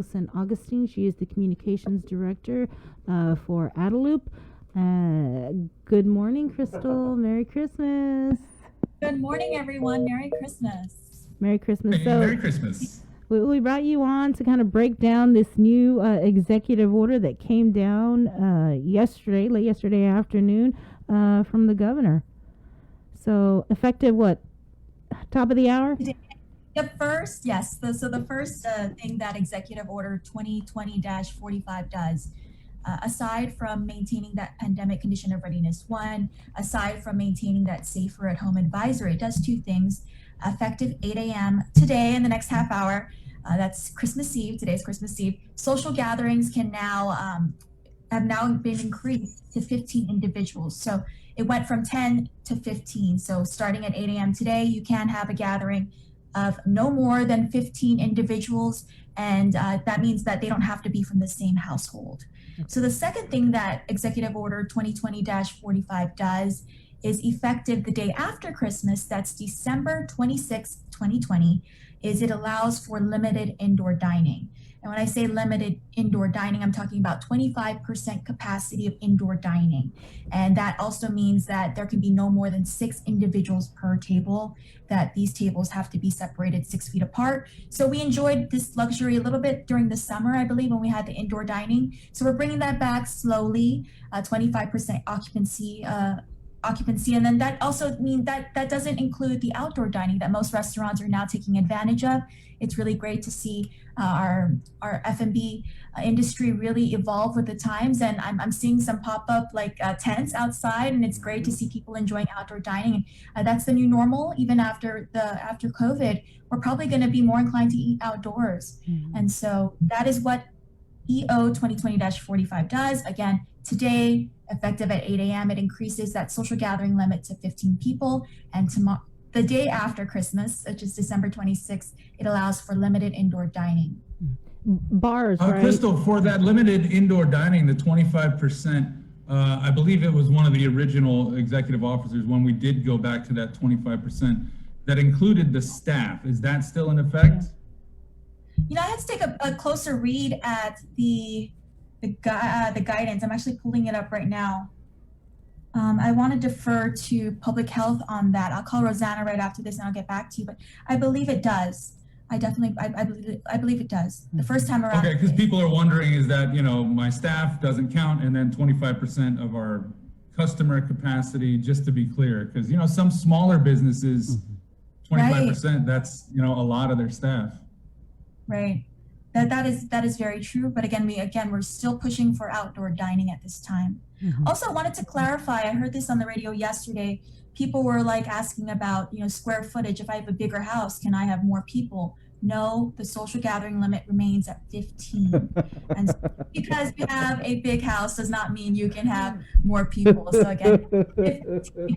San Agustin. She is the communications director for Adaloop. Good morning, Krystal. Merry Christmas. Good morning, everyone. Merry Christmas. Merry Christmas. Hey, Merry Christmas. We brought you on to kind of break down this new executive order that came down late yesterday afternoon from the governor. So effective what? Top of the hour? The first, yes. So the first thing that Executive Order 2020-45 does, aside from maintaining that pandemic condition of readiness 1, aside from maintaining that safer at home advisory, it does two things. Effective 8 a.m. today in the next half hour, that's Christmas Eve, today's Christmas Eve, social gatherings can now have now been increased to 15 individuals. So it went from 10 to 15. So starting at 8 a.m. today, you can have a gathering of no more than 15 individuals, and that means that they don't have to be from the same household. So the second thing that Executive Order 2020-45 does is effective the day after Christmas, that's December 26, 2020, is it allows for limited indoor dining. And when I say limited indoor dining, I'm talking about 25% capacity of indoor dining. And that also means that there can be no more than 6 individuals per table, that these tables have to be separated 6 feet apart. So we enjoyed this luxury a little bit during the summer, I believe, when we had the indoor dining. So we're bringing that back slowly, 25% occupancy. And then that also means that doesn't include the outdoor dining that most restaurants are now taking advantage of. It's really great to see our F&B industry really evolve with the times. And I'm seeing some pop-up tents outside, and it's great to see people enjoying outdoor dining. And that's the new normal. Even after COVID, we're probably going to be more inclined to eat outdoors. Mm-hmm. And so that is what EO 2020-45 does. Again, today, effective at 8 a.m., it increases that social gathering limit to 15 people. And the day after Christmas, which is December 26th, it allows for limited indoor dining. Bars, right? Krystal, for that limited indoor dining, the 25%, I believe it was one of the original executive officers when we did go back to that 25%, that included the staff. Is that still in effect? I had to take a closer read at the guidance. I'm actually pulling it up right now. I want to defer to public health on that. I'll call Rosanna right after this and I'll get back to you, but I believe it does. I believe it does. The first time around. Okay, because people are wondering, is that, my staff doesn't count, and then 25% of our customer capacity, just to be clear, because, some smaller businesses, 25%, right. That's, a lot of their staff. Right. That is very true. But again, we're still pushing for outdoor dining at this time. Mm-hmm. Also, I wanted to clarify, I heard this on the radio yesterday. People were asking about, square footage. If I have a bigger house, can I have more people? No, the social gathering limit remains at 15. And so because you have a big house does not mean you can have more people. So again, 15.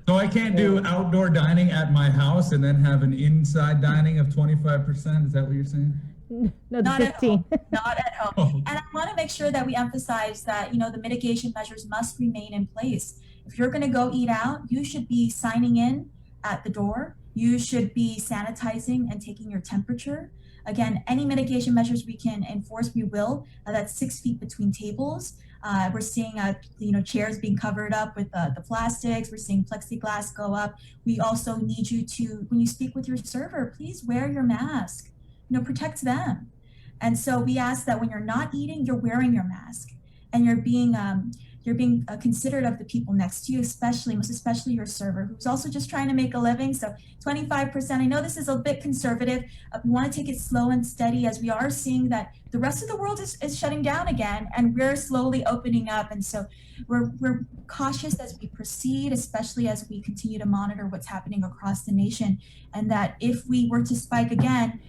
So I can't do outdoor dining at my house and then have an inside dining of 25%? Is that what you're saying? No, not 15. At home. Not at home. Oh. And I want to make sure that we emphasize that, the mitigation measures must remain in place. If you're going to go eat out, you should be signing in at the door. You should be sanitizing and taking your temperature. Again, any mitigation measures we can enforce, we will. That's 6 feet between tables. We're seeing, chairs being covered up with the plastics. We're seeing plexiglass go up. We also need you to, when you speak with your server, please wear your mask. Protect them. And so we ask that when you're not eating, you're wearing your mask, and you're being considerate of the people next to you, most especially your server, who's also just trying to make a living. So 25%, I know this is a bit conservative. We want to take it slow and steady, as we are seeing that the rest of the world is shutting down again, and we're slowly opening up. And so we're cautious as we proceed, especially as we continue to monitor what's happening across the nation. And that if we were to spike again,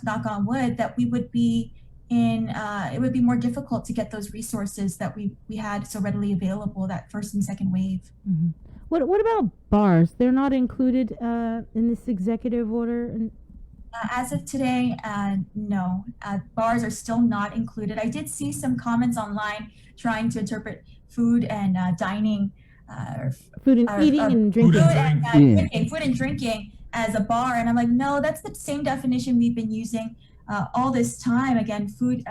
knock on wood, that we would be it would be more difficult to get those resources that we had so readily available, that first and second wave. Mm-hmm. What about bars? They're not included in this executive order? As of today, no. Bars are still not included. I did see some comments online trying to interpret food and dining. Food and eating and drinking. Food and drinking as a bar. And I'm like, no, that's the same definition we've been using all this time. Again, food,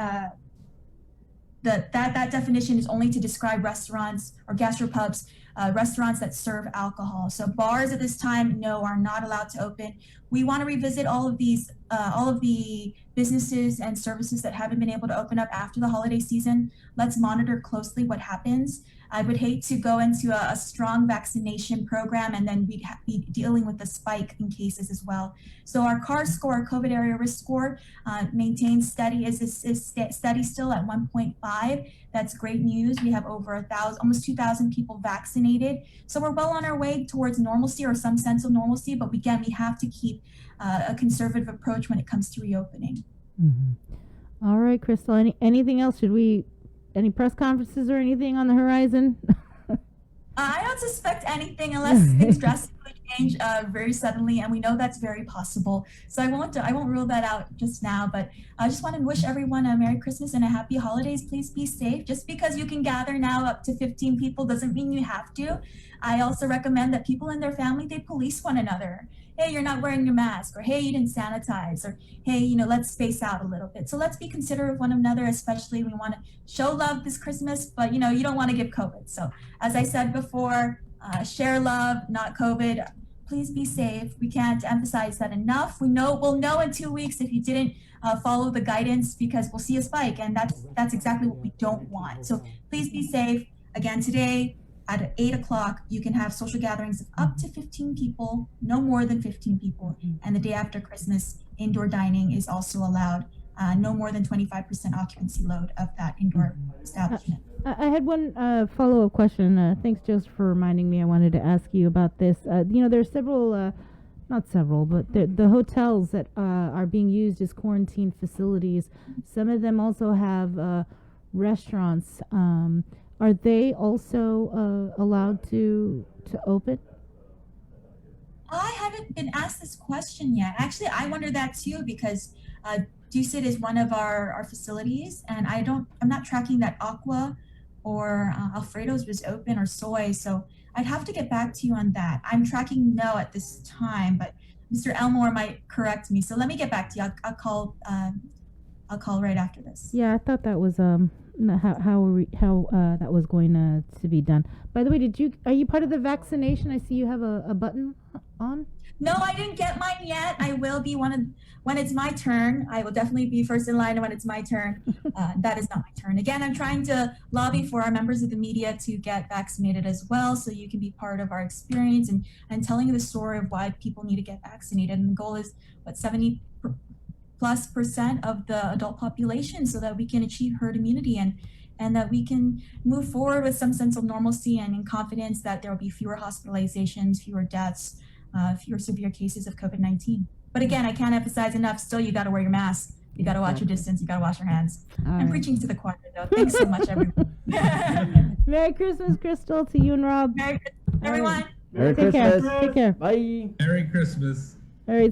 that definition is only to describe restaurants or gastropubs, restaurants that serve alcohol. So bars at this time, no, are not allowed to open. We want to revisit all of the businesses and services that haven't been able to open up after the holiday season. Let's monitor closely what happens. I would hate to go into a strong vaccination program and then we'd be dealing with a spike in cases as well. So our CAR score, our COVID area risk score, maintains steady, is steady still at 1.5. That's great news. We have over 1,000, almost 2,000 people vaccinated. So we're well on our way towards normalcy or some sense of normalcy, but again, we have to keep a conservative approach when it comes to reopening. Mm-hmm. All right, Krystal, anything else? Any press conferences or anything on the horizon? I don't suspect anything unless things drastically change very suddenly, and we know that's very possible. So I won't rule that out just now. But I just want to wish everyone a Merry Christmas and a Happy Holidays. Please be safe. Just because you can gather now up to 15 people doesn't mean you have to. I also recommend that people in their family, they police one another. Hey, you're not wearing your mask, or hey, you didn't sanitize, or hey, let's space out a little bit. So let's be considerate of one another, especially we want to show love this Christmas, but you don't want to give COVID. So as I said before, share love, not COVID. Please be safe. We can't emphasize that enough. We'll know in 2 weeks if you didn't follow the guidance, because we'll see a spike, and that's exactly what we don't want. So please be safe. Again, today, at 8 o'clock, you can have social gatherings of up to 15 people, no more than 15 people. And the day after Christmas, indoor dining is also allowed, no more than 25% occupancy load of that indoor establishment. I had one follow-up question. Thanks, Joseph, for reminding me. I wanted to ask you about this. There's several, not several, but the hotels that are being used as quarantine facilities. Some of them also have restaurants. Are they also allowed to open? I haven't been asked this question yet. Actually, I wonder that too, because Dusit is one of our facilities, and I'm not tracking that Aqua or Alfredo's was open, or Soy. So I'd have to get back to you on that. I'm tracking no at this time, but Mr. Elmore might correct me. So let me get back to you. I'll call right after this. Yeah, I thought that was how that was going to be done. By the way, are you part of the vaccination? I see you have a button on. No, I didn't get mine yet. I will be when it's my turn. I will definitely be first in line when it's my turn. That is not my turn. Again, I'm trying to lobby for our members of the media to get vaccinated as well, so you can be part of our experience and telling the story of why people need to get vaccinated. And the goal is 70% of the adult population, so that we can achieve herd immunity and that we can move forward with some sense of normalcy and in confidence that there will be fewer hospitalizations, fewer deaths, fewer severe cases of COVID-19. But again, I can't emphasize enough, still you got to wear your mask, you got to watch your distance, you got to wash your hands. I'm preaching to the choir though. Thanks so much, everyone. Merry Christmas, Krystal, to you and Rob. Merry Christmas, everyone. Merry Take Christmas. care. Take care. Bye. Merry Christmas. All right.